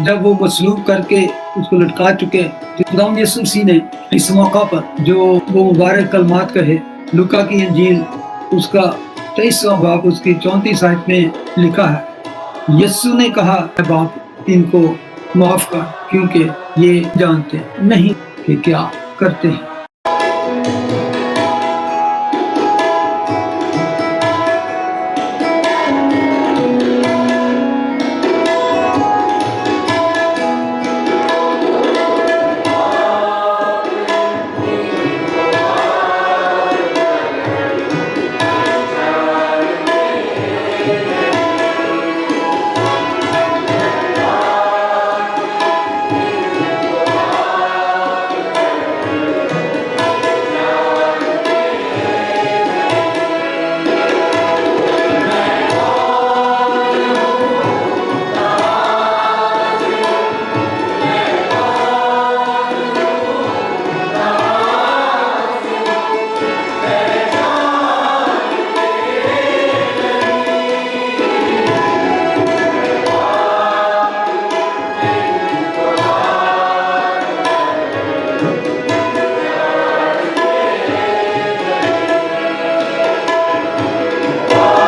جب وہ مصلوب کر کے اس کو لٹکا چکے تو خداوند یسوع مسیح نے اس موقع پر جو وہ مبارک کلمات کہے، لوکا کی انجیل اس کا 23واں باب اس کی 34 آیت میں لکھا ہے، یسوع نے کہا اے باپ ان کو معاف کر کیونکہ یہ جانتے نہیں کہ کیا کرتے ہیں۔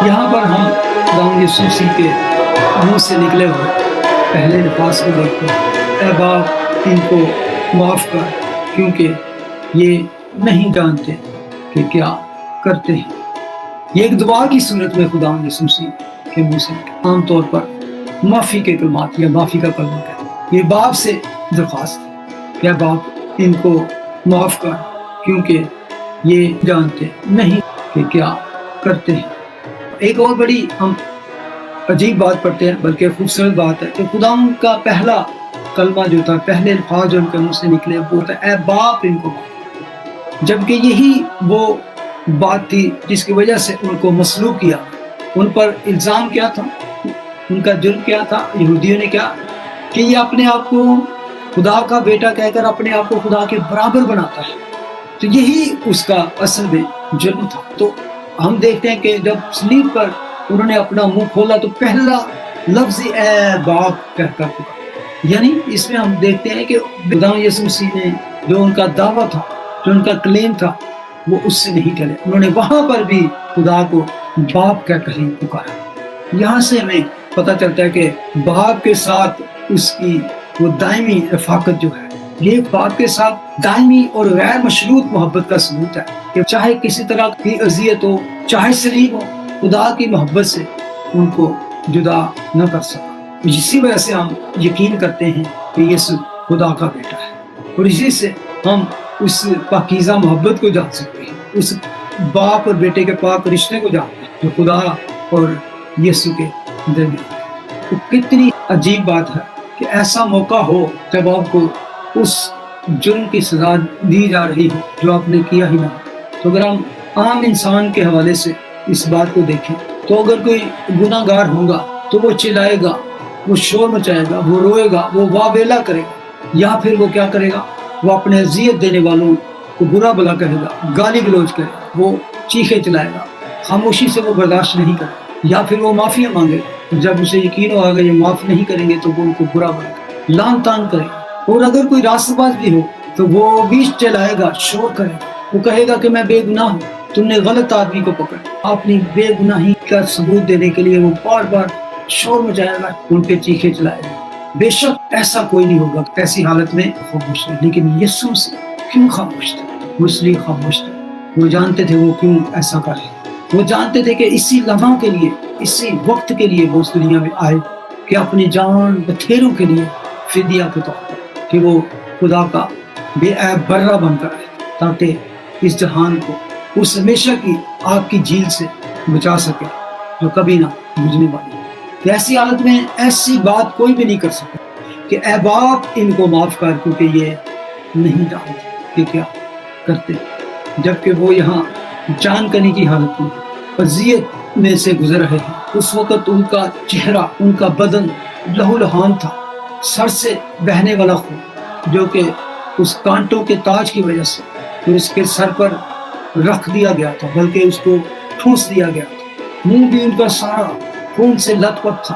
یہاں پر ہم خداوند یسوع مسیح کے منہ سے نکلے ہوئے پہلے الفاظ کو دیکھتے ہیں، اے باپ ان کو معاف کر کیونکہ یہ نہیں جانتے کہ کیا کرتے ہیں۔ یہ ایک دعا کی صورت میں خداوند یسوع مسیح کے منہ سے عام طور پر معافی کے کلمات یا معافی کا کلمہ ہے۔ یہ باپ سے درخواست ہے کہ اے باپ ان کو معاف کر کیونکہ یہ جانتے نہیں کہ کیا کرتے ہیں۔ ایک اور بڑی ہم عجیب بات پڑھتے ہیں، بلکہ خوبصورت بات ہے کہ خداوند کا پہلا کلمہ جو تھا، پہلے الفاظ جو ان کے منہ سے نکلے وہ تھا اے باپ ان کو معاف کر، جبکہ یہی وہ بات تھی جس کی وجہ سے ان کو مصلوب کیا۔ ان پر الزام کیا تھا، ان کا جرم کیا تھا؟ یہودیوں نے کیا کہ یہ اپنے آپ کو خدا کا بیٹا کہہ کر اپنے آپ کو خدا کے برابر بناتا ہے، تو یہی اس کا اصل میں جرم تھا۔ تو ہم دیکھتے ہیں کہ جب صلیب پر انہوں نے اپنا منہ کھولا تو پہلا لفظ اے باپ کہہ کر پکارا، یعنی اس میں ہم دیکھتے ہیں کہ خداوند یسوع مسیح نے جو ان کا دعویٰ تھا، جو ان کا کلیم تھا، وہ اس سے نہیں ٹلے، انہوں نے وہاں پر بھی خدا کو باپ کہہ کر ہی پکارا۔ یہاں سے ہمیں پتہ چلتا ہے کہ باپ کے ساتھ اس کی وہ دائمی رفاقت جو ہے، یہ باپ کے ساتھ دائمی اور غیر مشروط محبت کا ثبوت ہے کہ چاہے کسی طرح کی اذیت ہو، چاہے صلیب ہو، خدا کی محبت سے ان کو جدا نہ کر سکا۔ اسی وجہ سے ہم یقین کرتے ہیں کہ یسوع خدا کا بیٹا ہے، اور اسی سے ہم اس پاکیزہ محبت کو جان سکتے ہیں، اس باپ اور بیٹے کے پاک رشتے کو جانتے ہیں جو خدا اور یسوع کے درمیان ہے۔ تو کتنی عجیب بات ہے کہ ایسا موقع ہو جب آپ کو اس جرم کی سزا دی جا رہی ہو جو آپ نے کیا ہی نہ ہو۔ تو اگر ہم عام انسان کے حوالے سے اس بات کو دیکھیں تو اگر کوئی گناہ گار ہوگا تو وہ چلائے گا، وہ شور مچائے گا، وہ روئے گا، وہ واویلا کرے گا، یا پھر وہ کیا کرے گا، وہ اپنے اذیت دینے والوں کو برا بھلا کہے گا، گالی گلوچ کرے گا، وہ چیخے چلائے گا، خاموشی سے وہ برداشت نہیں کرے گا، یا پھر وہ معافی مانگے گا۔ جب اسے یقین ہوگا کہ یہ معاف نہیں کریں گے تو وہ ان کو برا بھلا کرے گا، لان تان کرے گا۔ اور اگر کوئی راستہ باز بھی ہو تو وہ بھی چلائے گا، شور کرے گا، وہ کہے گا کہ میں بے گناہ ہوں، تم نے غلط آدمی کو پکڑا۔ اپنی بے گناہی کا ثبوت دینے کے لیے وہ بار بار شور مچائے گا، ان پہ چیخے چلائے گا۔ بے شک ایسا کوئی نہیں ہوگا ایسی حالت میں خاموش ہے، لیکن یسوع سے کیوں خاموش تھے؟ وہ اس لیے خاموش تھے، وہ جانتے تھے وہ کیوں ایسا کر رہے، وہ جانتے تھے کہ اسی لمحہ کے لیے، اسی وقت کے لیے وہ اس دنیا میں آئے کہ اپنی جان بتھیروں کے لیے فدیہ کے طور پر کہ وہ خدا کا بے عیب برہ بن کر آئے تاکہ اس جہان کو اس ہمیشہ کی آگ کی جھیل سے بچا سکے جو کبھی نہ بجھنے والی ہے۔ تو ایسی حالت میں ایسی بات کوئی بھی نہیں کر سکتا کہ اے باپ ان کو معاف کر کیونکہ یہ نہیں جانتے کہ کیا کرتے، جبکہ وہ یہاں جان کرنے کی حالت میں اذیت میں سے گزر رہے ہیں۔ اس وقت ان کا چہرہ، ان کا بدن لہو لہان تھا، سر سے بہنے والا خون جو کہ اس کانٹوں کے تاج کی وجہ سے جو اس کے سر پر رکھ دیا گیا تھا، بلکہ اس کو ٹھونس دیا گیا تھا، منہ بھی ان کا سارا خون سے لت پت تھا،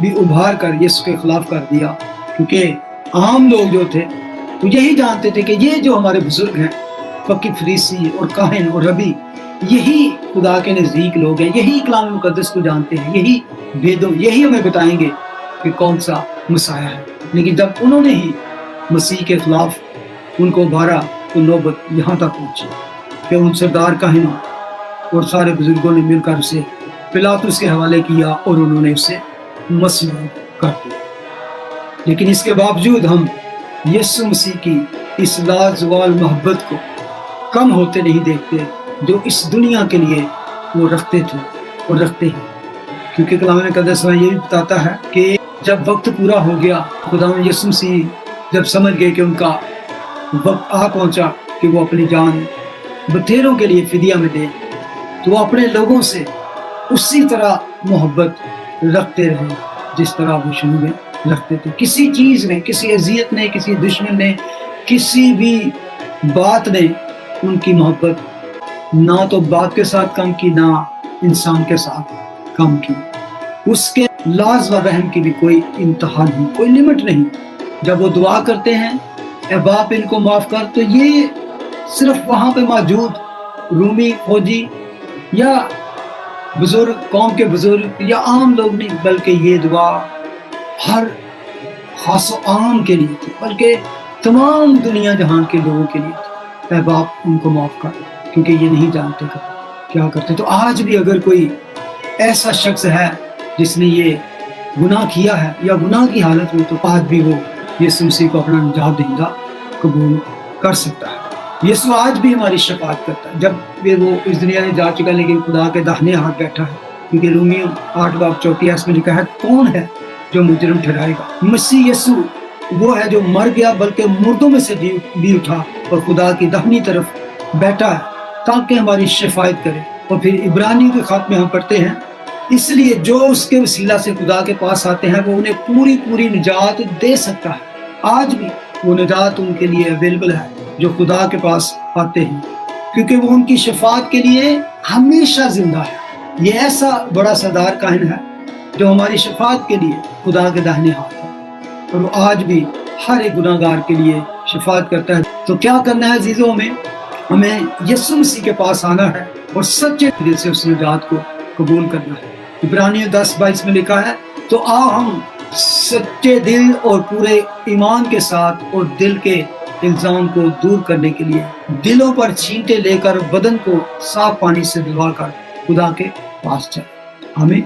بھی ابھار کر یسوع کے خلاف کر دیا، کیونکہ عام لوگ جو تھے وہ یہی جانتے تھے کہ یہ جو ہمارے بزرگ ہیں، فقی، فریسی اور کاہن اور ربی، یہی خدا کے نزدیک لوگ ہیں، یہی کلام مقدس کو جانتے ہیں، یہی ہمیں بتائیں گے کہ کون سا مسیح ہے۔ لیکن جب انہوں نے ہی مسیح کے خلاف ان کو ابھارا تو نوبت یہاں تک پہنچی کہ ان سردار کاہنوں اور سارے بزرگوں نے مل کر اسے پلاطس کے حوالے کیا اور انہوں نے اسے مصلوب کر دیا۔ لیکن اس کے باوجود ہم یسوع مسیح کی اس لازوال محبت کو کم ہوتے نہیں دیکھتے جو اس دنیا کے لیے وہ رکھتے تھے اور رکھتے ہیں، کیونکہ کلام مقدس میں یہ بھی بتاتا ہے کہ جب وقت پورا ہو گیا، خدا یسوع مسیح جب سمجھ گئے کہ ان کا وقت آ پہنچا کہ وہ اپنی جان بتھیروں کے لیے فدیہ میں دے، تو وہ اپنے لوگوں سے اسی طرح محبت رکھتے رہے جس طرح وہ شروع میں رکھتے تھے۔ کسی چیز نے، کسی اذیت نے، کسی دشمن نے، کسی بھی بات نے ان کی محبت نہ تو بات کے ساتھ کم کی، نہ انسان کے ساتھ کم کی۔ اس کے لاز و رحم کی بھی کوئی انتہا نہیں، کوئی لمٹ نہیں۔ جب وہ دعا کرتے ہیں اے باپ ان کو معاف کر، تو یہ صرف وہاں پہ موجود رومی فوجی یا بزرگ، قوم کے بزرگ یا عام لوگ نہیں، بلکہ یہ دعا ہر خاص و عام کے لیے تھی، بلکہ تمام دنیا جہان کے لوگوں کے لیے تھی۔ اے باپ ان کو معاف کر، کیونکہ یہ نہیں جانتے کیا کرتے۔ تو آج بھی اگر کوئی ایسا شخص ہے جس نے یہ گناہ کیا ہے یا گناہ کی حالت میں، تو آج بھی وہ یسوع مسیح کو اپنا نجات دہندہ قبول کر سکتا ہے۔ یسوع آج بھی ہماری شفاعت کرتا ہے، جب وہ اس دنیا میں جا چکا لیکن خدا کے داہنے ہاتھ بیٹھا ہے، کیونکہ رومیوں 8:34 میں لکھا ہے کون ہے جو مجرم ٹھہرائے گا؟ مسیح یسوع وہ ہے جو مر گیا بلکہ مردوں میں سے بھی اٹھا اور خدا کی داہنی طرف بیٹھا ہے تاکہ ہماری شفاعت کرے۔ اور پھر عبرانیوں کے خط میں ہم پڑھتے ہیں اس لیے جو اس کے وسیلہ سے خدا کے پاس آتے ہیں وہ انہیں پوری نجات دے سکتا ہے۔ آج بھی وہ نجات ان کے لیے اویلیبل ہے جو خدا کے پاس آتے ہیں، کیونکہ وہ ان کی شفاعت کے لیے ہمیشہ زندہ ہے۔ یہ ایسا بڑا سردار کاہن ہے جو ہماری شفاعت کے لیے خدا کے داہنے ہاتھ ہے، اور وہ آج بھی ہر ایک گناہ گار کے لیے شفاعت کرتا ہے۔ تو کیا کرنا ہے عزیزوں؟ ہمیں یسوع مسیح کے پاس آنا ہے اور سچے دل سے اس نجات کو قبول کرنا ہے۔ عبرانیوں 10:22 میں لکھا ہے تو آؤ ہم سچے دل اور پورے ایمان کے ساتھ اور دل کے الزام کو دور کرنے کے لیے دلوں پر چھینٹے لے کر بدن کو صاف پانی سے دھلوا کر خدا کے پاس چلیں۔ آمین۔